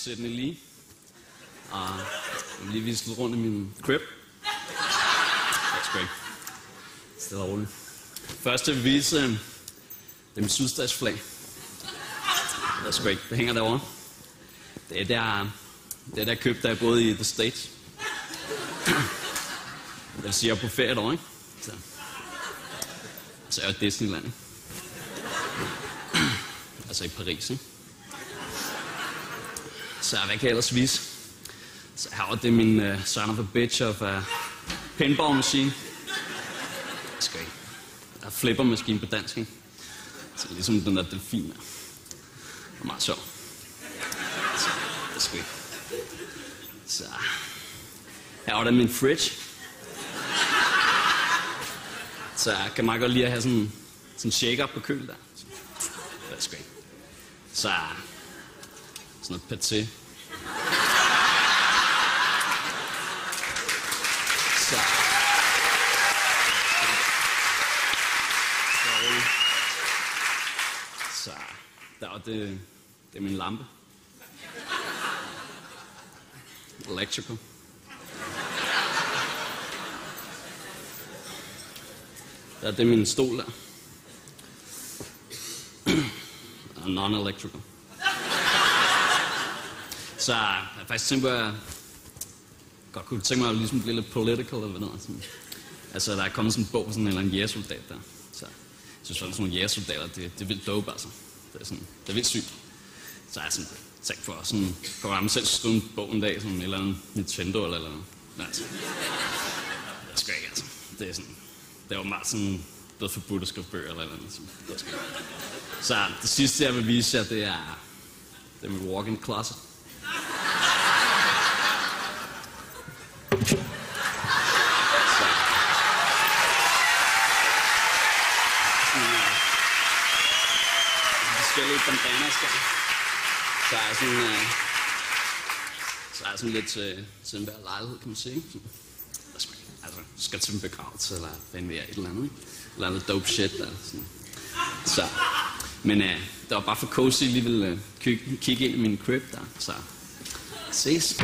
Sydney Lee. Og jeg vil lige vise lidt rundt i min crib. That's great. Stille og roligt. Først jeg vil vise, det er min sydstatsflag. That's great. Det hænger derovre. Det er der købt, da jeg boede i The States. Det vil sige, jeg er på ferie derovre, ikke? Så jeg er i Disneyland, ikke? Altså i Paris, ikke? Så hvad kan jeg ellers vise? Så herovre, det er min son of a bitch of a pinball machine. Det skal ikke. Der er flippermaskine på dansk, ikke? Så ligesom den der delfin der. Det er meget sjov. Så det skal ikke. Så herovre, der er min fridge. Så jeg kan meget godt lide at have sådan en shaker på køl der. Det skal ikke. Så sådan noget paté. Så det er min lampe. Electrical. Det er min stol der. Non-electrical. Så jeg har faktisk tænkt på, at jeg godt kunne tænke mig at ligesom blive lidt political eller noget. Sådan. Altså, der er kommet sådan en bog på sådan en eller anden jægersoldat der. Så jeg synes sådan nogle jægersoldater, det er vildt dope, altså. Det er vildt sygt. Så jeg har sådan tænkt på at sådan, komme mig selv skrive en bog en dag, sådan en eller anden Nintendo eller noget. Men altså, det skal ikke, altså. Det var meget sådan, blevet forbudt at skrive bøger eller andet. Så det sidste, jeg vil vise jer, det er mit walk-in closet. Forskellige bandanas der. Så er jeg sådan lidt til enhver lejlighed, kan man sige. Altså, skal til en begravelse, eller hvad ved jeg, et eller andet, ikke? Eller noget dope shit der. Sådan. Så, men det var bare for cozy, lige ville kigge ind i min crib der. Så, ses.